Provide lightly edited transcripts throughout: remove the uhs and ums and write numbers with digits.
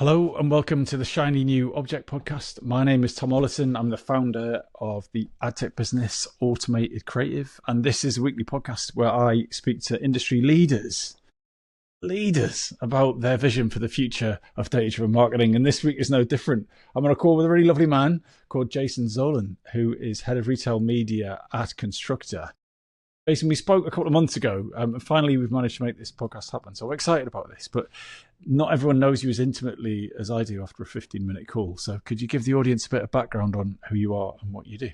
Hello and welcome to the Shiny New Object Podcast. My name is Tom Ollerton. I'm the founder of the AdTech business Automated Creative, and this is a weekly podcast where I speak to industry leaders about their vision for the future of data-driven marketing. And this week is no different. I'm on a call with a really lovely man called Jason Zollan, who is head of retail media at Constructor. Jason, we spoke a couple of months ago, and finally we've managed to make this podcast happen. So I'm excited about this, but not everyone knows you as intimately as I do after a 15-minute call. So could you give the audience a bit of background on who you are and what you do?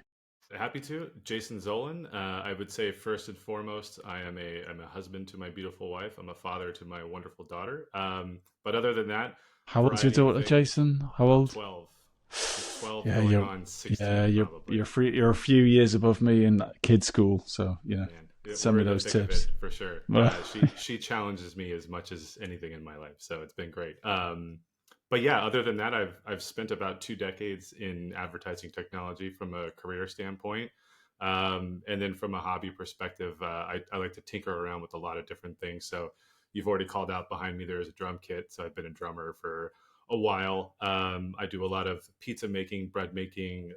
Happy to. Jason Zollan. I would say first and foremost, I'm a husband to my beautiful wife. I'm a father to my wonderful daughter. But other than that, How old's your variety of daughter, things. Jason? How old? 12. She's 12 Yeah, going you're on yeah 16 you're probably. you're free, you're a few years above me in kids school, so Man, send we're me in the those thick of it tips. for sure. She challenges me as much as anything in my life, so it's been great. But yeah, other than that, I've spent about 2 decades in advertising technology from a career standpoint. And then from a hobby perspective, I like to tinker around with a lot of different things. So you've already called out behind me, there's a drum kit. So I've been a drummer for a while. I do a lot of pizza making, bread making,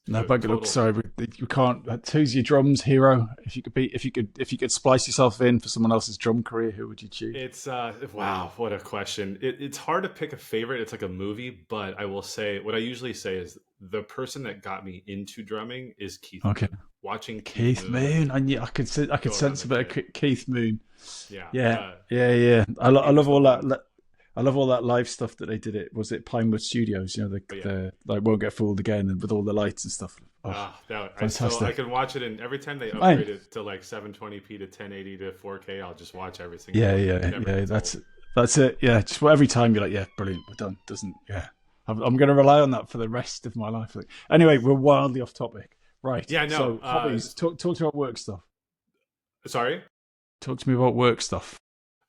No, but look, total. sorry, you can't. Who's your drums hero? If you could splice yourself in for someone else's drum career, who would you choose? It's wow, what a question. It's hard to pick a favorite. It's like a movie, but I will say what I usually say is the person that got me into drumming is Keith Okay, Moon. Watching Keith Keith Moon Moon. And yeah, I could go around sense the a bit kit. of Keith Moon. Yeah, Yeah, yeah. I he love was the all that. one. I love all that live stuff that they did. It was it Pinewood Studios. But yeah, The like won't get fooled again, and with all the lights and stuff. Oh, that I fantastic, can watch it, and every time they mate. upgrade it to like 720p to 1080 to 4K, I'll just watch every single Yeah, one. It yeah, never yeah. gets old. That's it. Yeah, just every time you're like, yeah, brilliant, we're done. Doesn't yeah. I'm going to rely on that for the rest of my life. Anyway, we're wildly off topic. Right. Yeah, no. So hobbies. Talk to me about work stuff. Sorry. Talk to me about work stuff.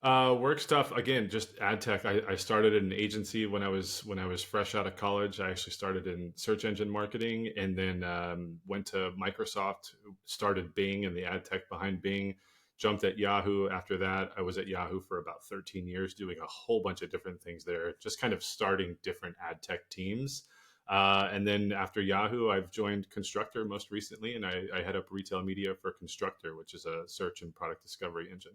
Work stuff again, just ad tech. I started at an agency when I was fresh out of college. I actually started in search engine marketing, and then went to Microsoft, started Bing and the ad tech behind Bing. Jumped at Yahoo. After that, I was at Yahoo for about 13 years, doing a whole bunch of different things there, just kind of starting different ad tech teams. And then after Yahoo, I've joined Constructor most recently, and I head up retail media for Constructor, which is a search and product discovery engine.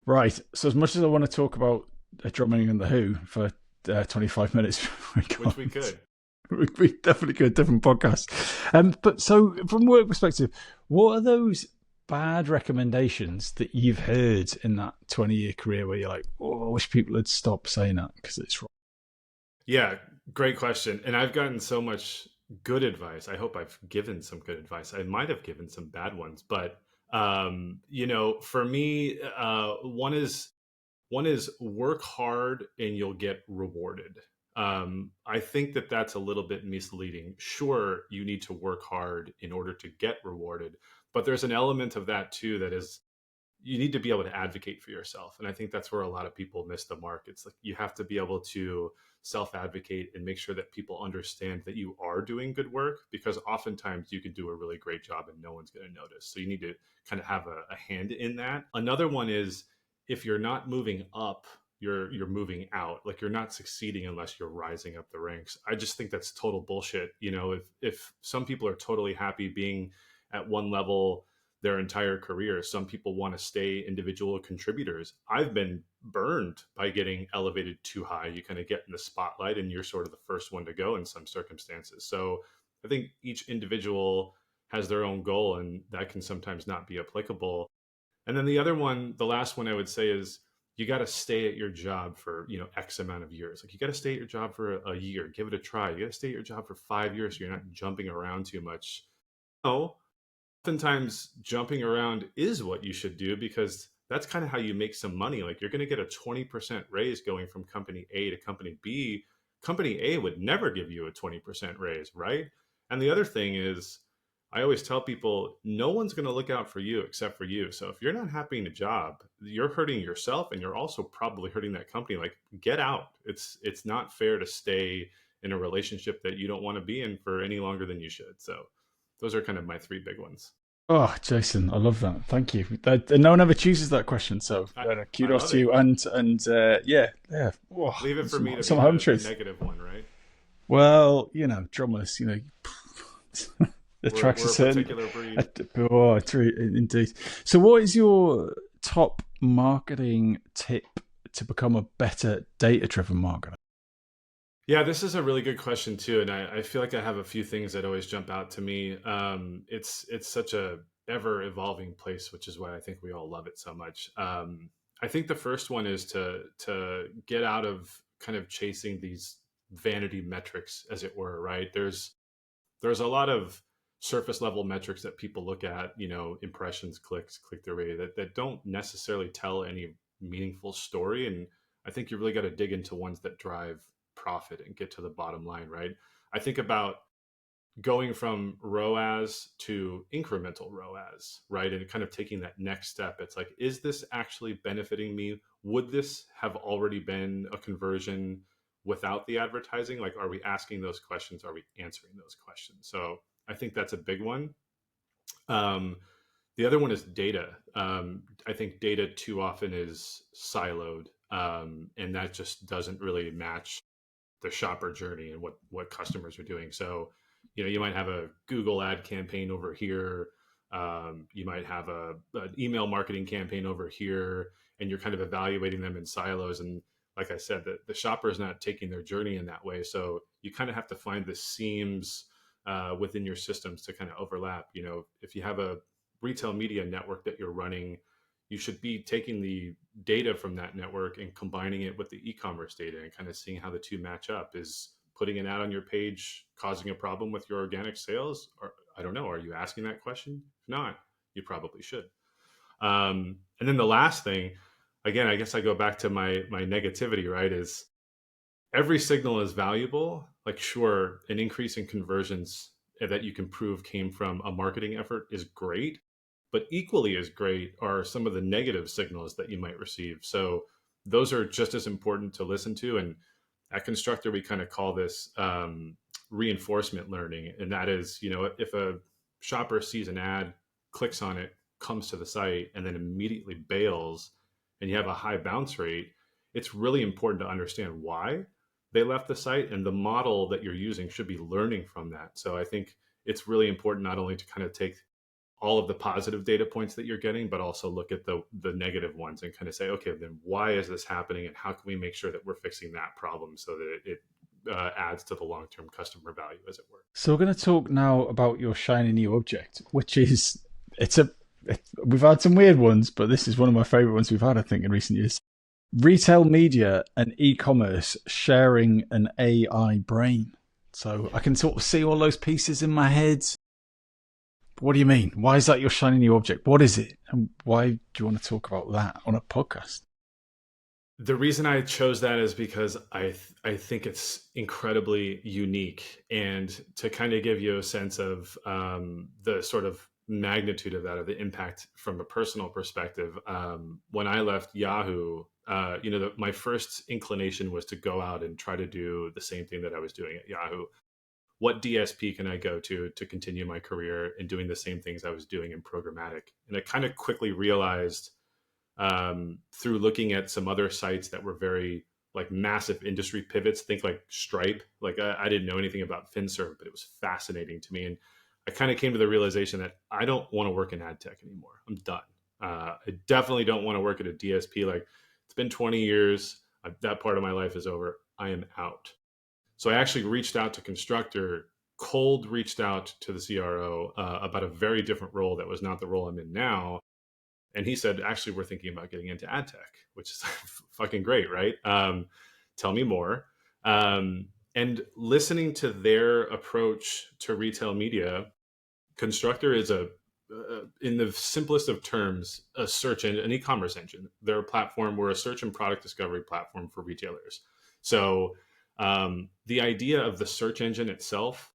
Right. So as much as I want to talk about drumming and the Who for 25 minutes, we Which we can't. could. We definitely could, different podcast. But so from work perspective, what are those bad recommendations that you've heard in that 20-year career where you're like, oh, I wish people had stopped saying that because it's wrong? Yeah, great question. And I've gotten so much good advice. I hope I've given some good advice. I might have given some bad ones, but for me, one is work hard and you'll get rewarded. I think that that's a little bit misleading. Sure, you need to work hard in order to get rewarded, but there's an element of that too that is you need to be able to advocate for yourself. And I think that's where a lot of people miss the mark. It's like you have to be able to self advocate and make sure that people understand that you are doing good work, because oftentimes you can do a really great job and no one's going to notice. So you need to kind of have a hand in that. Another one is if you're not moving up, you're moving out. Like you're not succeeding unless you're rising up the ranks. I just think that's total bullshit. If some people are totally happy being at one level their entire career. Some people want to stay individual contributors. I've been burned by getting elevated too high. You kind of get in the spotlight and you're sort of the first one to go in some circumstances. So I think each individual has their own goal and that can sometimes not be applicable. And then the other one, the last one I would say is you got to stay at your job for, X amount of years. Like you got to stay at your job for a year, give it a try. You got to stay at your job for 5 years so you're not jumping around too much. No, oftentimes jumping around is what you should do because that's kind of how you make some money. Like you're going to get a 20% raise going from company A to company B. Company A would never give you a 20% raise, right? And the other thing is, I always tell people no one's going to look out for you except for you. So if you're not happy in a job, you're hurting yourself and you're also probably hurting that company. Like get out. It's not fair to stay in a relationship that you don't want to be in for any longer than you should. So those are kind of my three big ones. Oh, Jason, I love that. Thank you. No one ever chooses that question, so I kudos love to it. you. And yeah, yeah. Oh, Leave it for me to be some home the truths. negative one, right? Well, drummers, attracts a We're a certain. particular breed. Oh, true, indeed. So, what is your top marketing tip to become a better data-driven marketer? Yeah, this is a really good question too, and I feel like I have a few things that always jump out to me. It's such a ever evolving place, which is why I think we all love it so much. I think the first one is to get out of kind of chasing these vanity metrics, as it were. Right? There's a lot of surface level metrics that people look at, impressions, clicks, click through rate, that don't necessarily tell any meaningful story. And I think you really got to dig into ones that drive profit and get to the bottom line, right? I think about going from ROAS to incremental ROAS, right? And kind of taking that next step. It's like, is this actually benefiting me? Would this have already been a conversion without the advertising? Like, are we asking those questions? Are we answering those questions? So I think that's a big one. Um, the other one is data. I think data too often is siloed, and that just doesn't really match the shopper journey and what customers are doing. So, you might have a Google ad campaign over here. You might have an email marketing campaign over here, and you're kind of evaluating them in silos. And like I said, the shopper is not taking their journey in that way. So you kind of have to find the seams within your systems to kind of overlap. If you have a retail media network that you're running, you should be taking the data from that network and combining it with the e-commerce data and kind of seeing how the two match up. Is putting an ad on your page causing a problem with your organic sales? Or I don't know. Are you asking that question? If not, you probably should. And then the last thing, again, I guess I go back to my negativity, right? Is every signal is valuable. Like, sure, an increase in conversions that you can prove came from a marketing effort is great, but equally as great are some of the negative signals that you might receive. So those are just as important to listen to. And at Constructor, we kind of call this reinforcement learning. And that is, if a shopper sees an ad, clicks on it, comes to the site, and then immediately bails, and you have a high bounce rate, it's really important to understand why they left the site, and the model that you're using should be learning from that. So I think it's really important not only to kind of take all of the positive data points that you're getting, but also look at the negative ones and kind of say, okay, then why is this happening, and how can we make sure that we're fixing that problem so that it adds to the long-term customer value, as it were. So we're going to talk now about your shiny new object, which is it's a we've had some weird ones, but this is one of my favorite ones we've had, I think, in recent years. Retail media and e-commerce sharing an AI brain. So I can sort of see all those pieces in my head. But what do you mean? Why is that your shiny new object? What is it? And why do you want to talk about that on a podcast? The reason I chose that is because I think it's incredibly unique, and to kind of give you a sense of the sort of magnitude of that, or the impact from a personal perspective. When I left Yahoo, my first inclination was to go out and try to do the same thing that I was doing at Yahoo. What DSP can I go to continue my career in doing the same things I was doing in programmatic? And I kind of quickly realized, through looking at some other sites that were very like massive industry pivots, think like Stripe. Like I didn't know anything about FinServe, but it was fascinating to me. And I kind of came to the realization that I don't want to work in ad tech anymore. I'm done. I definitely don't want to work at a DSP. Like, it's been 20 years. That part of my life is over. I am out. So I actually reached out to Constructor, cold reached out to the CRO about a very different role that was not the role I'm in now. And he said, actually, we're thinking about getting into ad tech, which is fucking great, right? Tell me more. And listening to their approach to retail media, Constructor is in the simplest of terms, a search engine, an e-commerce engine. They're a platform. We're a search and product discovery platform for retailers. So the idea of the search engine itself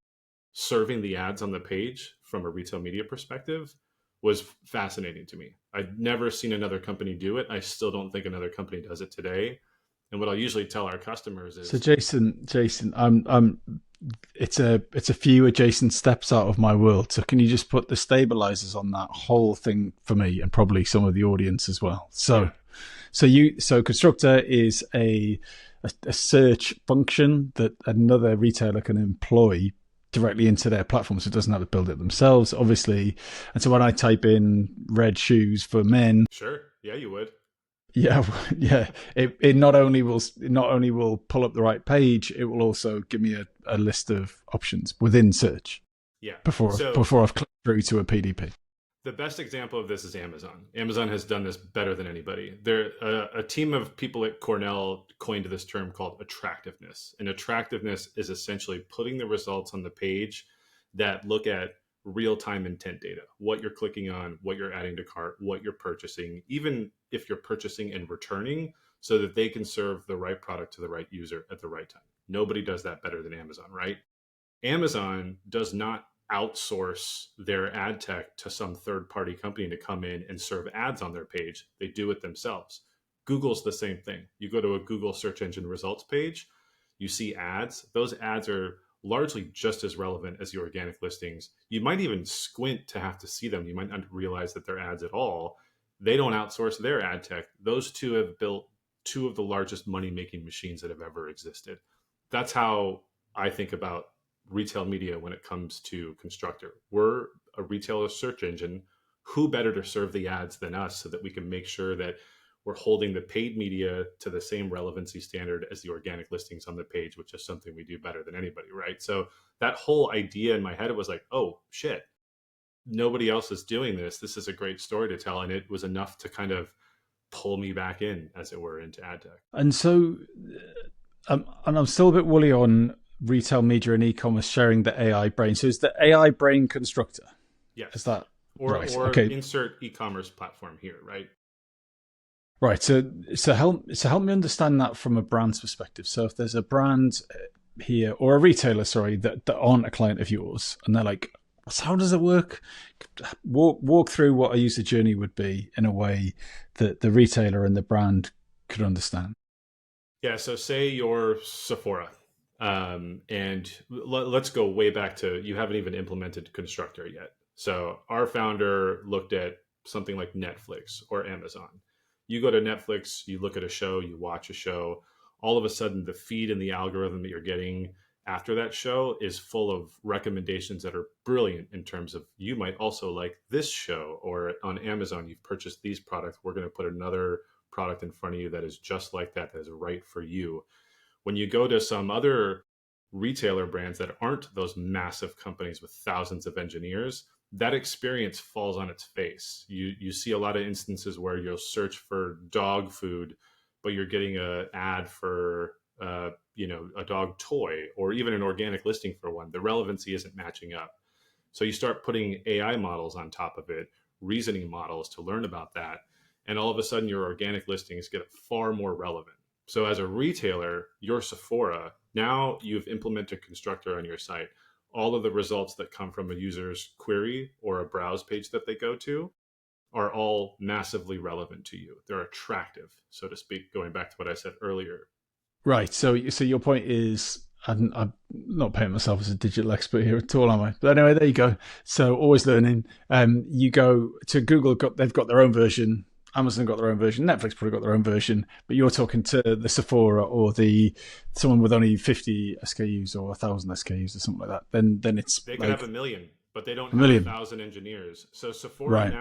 serving the ads on the page from a retail media perspective was fascinating to me. I'd never seen another company do it. I still don't think another company does it today. And what I'll usually tell our customers So is, Jason, I'm it's a few adjacent steps out of my world. So can you just put the stabilizers on that whole thing for me, and probably some of the audience as well? Yeah. So Constructor is a search function that another retailer can employ directly into their platform, so it doesn't have to build it themselves, obviously. And so when I type in red shoes for men, Sure. Yeah, you would. yeah, yeah, it not only will pull up the right page, it will also give me a list of options within search Yeah. before So before I've clicked through to a PDP. the best example of this is Amazon. Amazon has done this better than anybody. They're a team of people at Cornell coined this term called attractiveness. And attractiveness is essentially putting the results on the page that look at real-time intent data, what you're clicking on, what you're adding to cart, what you're purchasing, even if you're purchasing and returning, so that they can serve the right product to the right user at the right time. Nobody does that better than Amazon, right? Amazon does not outsource their ad tech to some third party company to come in and serve ads on their page. They do it themselves. Google's the same thing. You go to a Google search engine results page, you see ads. Those ads are largely just as relevant as the organic listings. You might even squint to have to see them. You might not realize that they're ads at all. They don't outsource their ad tech. Those two have built two of the largest money making machines that have ever existed. That's how I think about retail media when it comes to Constructor. We're a retailer search engine. Who better to serve the ads than us so that we can make sure that we're holding the paid media to the same relevancy standard as the organic listings on the page, which is something we do better than anybody, right? So that whole idea in my head, it was like, oh shit, nobody else is doing this. This is a great story to tell. And it was enough to kind of pull me back in, as it were, into ad tech. And so, and I'm still a bit woolly on retail media and e-commerce sharing the AI brain. So is the AI brain Constructor? Is Yes. that right? Or Okay, insert e-commerce platform here, right? right. So help me understand that from a brand's perspective. So if there's a brand here or a retailer, sorry, that aren't a client of yours, and they're like, "So how does it work?" Walk through what a user journey would be in a way that the retailer and the brand could understand. Yeah, so say you're Sephora, and let's go way back to you haven't even implemented Constructor yet. So our founder looked at something like Netflix or Amazon. You go to Netflix, you look at a show, you watch a show. All of a sudden, the feed and the algorithm that you're getting after that show is full of recommendations that are brilliant in terms of you might also like this show, or on Amazon, you've purchased these products. We're going to put another product in front of you that is just like that, that is right for you. When you go to some other retailer brands that aren't those massive companies with thousands of engineers, that experience falls on its face. You see a lot of instances where you'll search for dog food, but you're getting an ad for a dog toy or even an organic listing for one. The relevancy isn't matching up. So you start putting AI models on top of it, reasoning models to learn about that. And all of a sudden, your organic listings get far more relevant. So as a retailer, your Sephora, now you've implemented Constructor on your site. All of the results that come from a user's query or a browse page that they go to are all massively relevant to you. They're attractive, so to speak, going back to what I said earlier. Right. So your point is, I'm not paying myself as a digital expert here at all, am I? But anyway, there you go. So always learning. You go to Google. They've got their own version. Amazon got their own version. Netflix probably got their own version. But you're talking to the Sephora or the someone with only 50 SKUs or 1,000 SKUs or something like that. Then it's They could like have a million, but they don't a have a million. thousand engineers. So Right.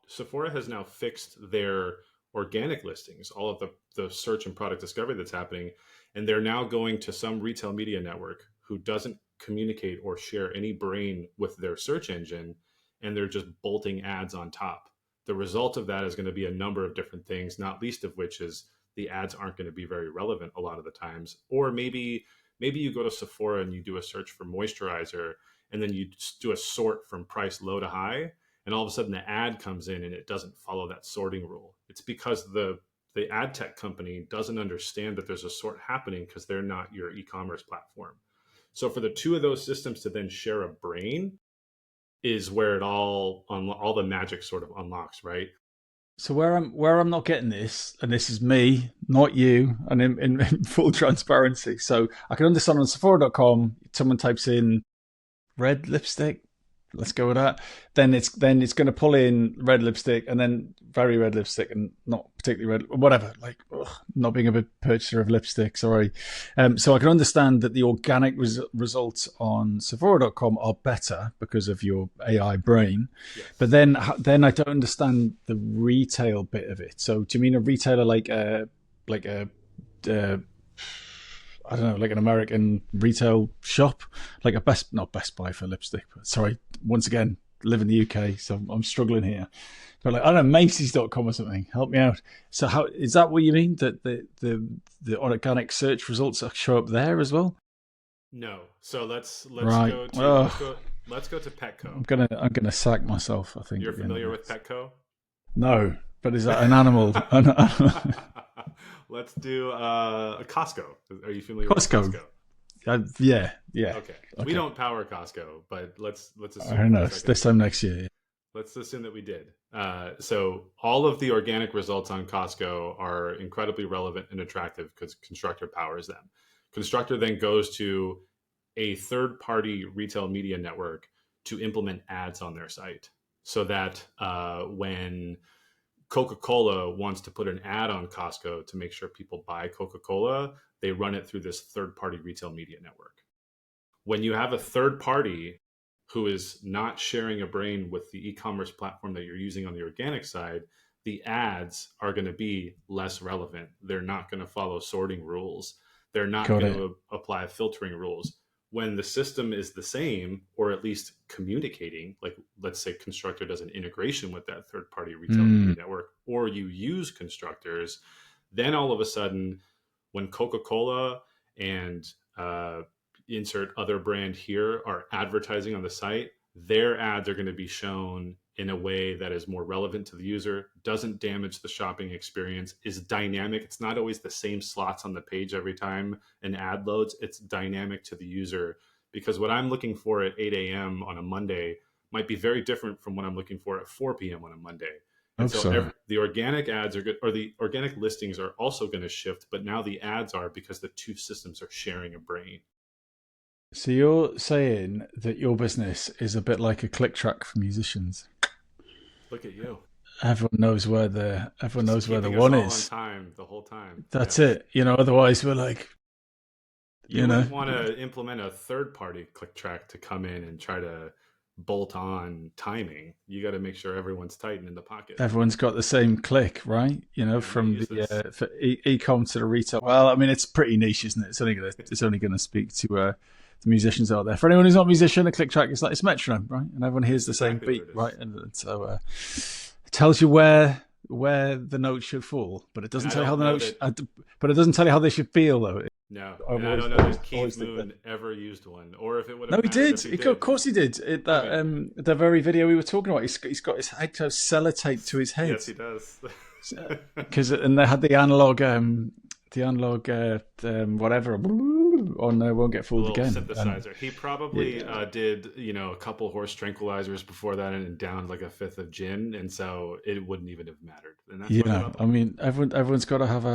Sephora has now fixed their organic listings, all of the search and product discovery that's happening. And they're now going to some retail media network who doesn't communicate or share any brain with their search engine. And they're just bolting ads on top. The result of that is going to be a number of different things, not least of which is the ads aren't going to be very relevant a lot of the times. Or maybe you go to Sephora and you do a search for moisturizer, and then you do a sort from price low to high, and all of a sudden the ad comes in and it doesn't follow that sorting rule. It's because the ad tech company doesn't understand that there's a sort happening because they're not your e-commerce platform. So for the two of those systems to then share a brain is where it all the magic sort of unlocks, right? So where I'm not getting this, and this is me, not you, and in full transparency. So I can understand on Sephora.com, someone types in red lipstick. Let's go with that. Then it's going to pull in red lipstick and then very red lipstick and not particularly red, whatever. Like not being a big purchaser of lipstick, sorry. So I can understand that the organic results on Sephora.com are better because of your AI brain, but Yes. then I don't understand the retail bit of it. So do you mean a retailer like a uh, I don't know, like an American retail shop, like a not Best Buy for lipstick, but sorry, once again, live in the UK, so I'm struggling here. But like, I don't know, Macy's.com or something, help me out. So how is that what you mean? That the organic search results show up there as well? No. So let's Right. go to Oh, let's go to Petco. I'm gonna sack myself, I think, You're at the end of familiar with this. Petco? No, but is that an animal? Let's do Costco. Are you familiar with Costco. Costco? Yeah, yeah. Okay. We Okay. don't power Costco, but let's I assume don't for a know. second This that we time did. next year. Let's assume that we did. So all of the organic results on Costco are incredibly relevant and attractive because Constructor powers them. Constructor then goes to a third party retail media network to implement ads on their site so that when Coca Cola wants to put an ad on Costco to make sure people buy Coca Cola, they run it through this third party retail media network. When you have a third party who is not sharing a brain with the e-commerce platform that you're using on the organic side, the ads are going to be less relevant. They're not going to follow sorting rules. They're not Got going it. to apply filtering rules. When the system is the same, or at least communicating, like let's say Constructor does an integration with that third party retail Mm, media network, or you use constructors, then all of a sudden, when Coca Cola and insert other brand here are advertising on the site, their ads are going to be shown in a way that is more relevant to the user, doesn't damage the shopping experience, is dynamic. It's not always the same slots on the page every time an ad loads. It's dynamic to the user because what I'm looking for at 8 a.m. on a Monday might be very different from what I'm looking for at 4 p.m. on a Monday. And hope so so. the organic ads are good, or the organic listings are also going to shift, but now the ads are because the two systems are sharing a brain. So you're saying that your business is a bit like a click track for musicians. Look at you. Everyone Just knows where the keeping us one all on is. time the whole time. That's Yes. it. Otherwise we're like, You you know, wouldn't want to implement a third party click track to come in and try to bolt on timing. You got to make sure everyone's tight and in the pocket. everyone's got the same click, right? Yeah, I'm going to From use the this. for e-com to the retail. Well, I mean, it's pretty niche, isn't it? It's only gonna speak to the musicians out there. For anyone who's not a musician, a click track is like it's metronome, right? And everyone hears It's the same exactly what beat, it right? is. And so it tells you where the notes should fall, but it And doesn't I tell you how don't the know notes. that, But it doesn't tell you how they should feel, though. no, I've and I always don't know always that always Keith think that. Moon ever used one, or if it would No, have he mattered did. if he Of did. course, he did. I mean, The very video we were talking about. He's got his head sellotaped to his head yes, he does. because and they had the analog whatever on won't get The fooled little again. And synthesizer. He probably yeah, did, a couple horse tranquilizers before that and downed like a fifth of gin, and so it wouldn't even have mattered. And that's what about the I mean, everyone's got to have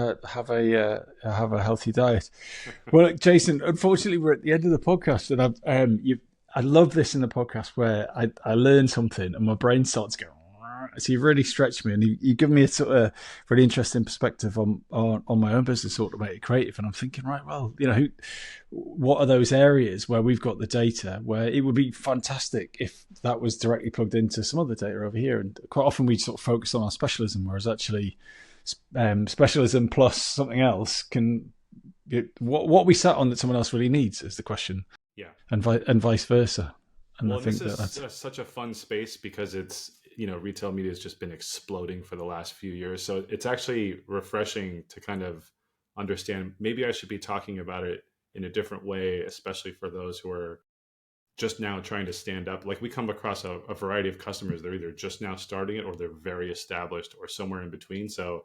a healthy diet. Well, look, Jason, unfortunately, we're at the end of the podcast, and I love this in the podcast where I learn something and my brain starts going. So you've really stretched me, and you give me a sort of really interesting perspective on my own business, automated creative. And I'm thinking, right, well, what are those areas where we've got the data where it would be fantastic if that was directly plugged into some other data over here? And quite often we sort of focus on our specialism, whereas actually specialism plus something else can what we sat on that someone else really needs is the question, yeah. and vice versa. And I Well, and this think is that's such a fun space because it's retail media has just been exploding for the last few years, so it's actually refreshing to kind of understand. Maybe I should be talking about it in a different way, especially for those who are just now trying to stand up. Like we come across a variety of customers. They're either just now starting it or they're very established or somewhere in between. So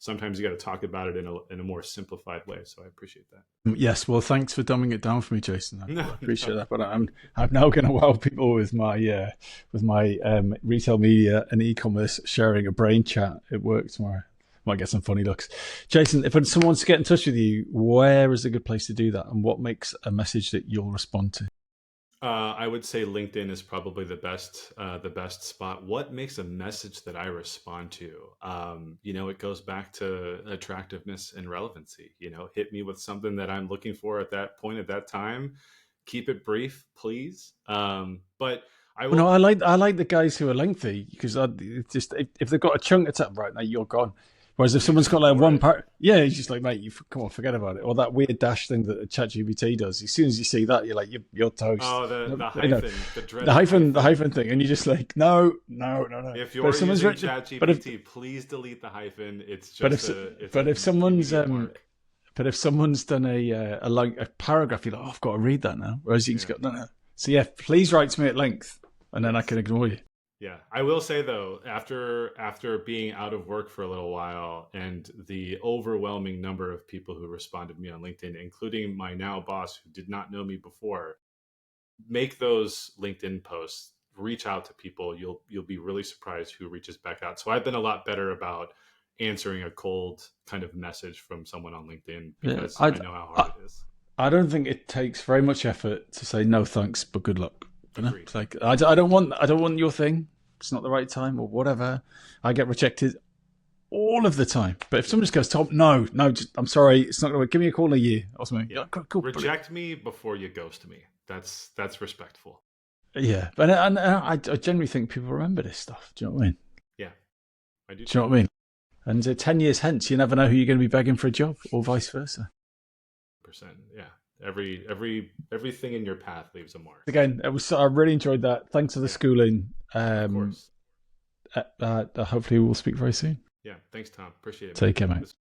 sometimes you got to talk about it in a more simplified way. So I appreciate that. Yes, well, thanks for dumbing it down for me, Jason. I No, appreciate no. that. But I'm now going to wow people with my retail media and e-commerce sharing a brain chat at work tomorrow. Might get some funny looks. Jason, if someone wants to get in touch with you, where is a good place to do that, and what makes a message that you'll respond to? I would say LinkedIn is probably the best spot. What makes a message that I respond to? It goes back to attractiveness and relevancy. Hit me with something that I'm looking for at that point at that time. Keep it brief, please. But I Well, no, will. I like the guys who are lengthy because if they've got a chunk of time right now, you're gone. Whereas if someone's got like one part, yeah, it's just like, mate, come on, forget about it. Or that weird dash thing that ChatGPT does. As soon as you see that, you're like, you're toast. Oh, the You hyphen, the dreaded the hyphen thing, and you're just like, no. If But you're if someone's using written, but if ChatGPT, please delete the hyphen. It's but just if it's but an if someone's immediate mark. but if someone's done a paragraph, you're like, oh, I've got to read that now. Whereas you just go, no. So yeah, please write to me at length, and then I can ignore you. Yeah, I will say though, after being out of work for a little while, and the overwhelming number of people who responded to me on LinkedIn, including my now boss who did not know me before, make those LinkedIn posts. Reach out to people. You'll be really surprised who reaches back out. So I've been a lot better about answering a cold kind of message from someone on LinkedIn because I know how hard it is. I don't think it takes very much effort to say no thanks, but good luck. It's like I don't want your thing. It's not the right time or whatever. I get rejected all of the time. But if someone just goes, Tom, no, I'm sorry, it's not going to work. Give me a call in a year or something. Yeah. Cool, Reject me before you ghost me. That's respectful. Yeah, but I generally think people remember this stuff. Do you know what I mean? Yeah, I do. Do you know what I mean? And 10 years hence, you never know who you're going to be begging for a job, or vice versa. Yeah. Everything in your path leaves a mark. Again, I really enjoyed that. Thanks for the schooling. Of course. Hopefully we'll speak very soon. Yeah. Thanks, Tom. Appreciate it. Take care, mate.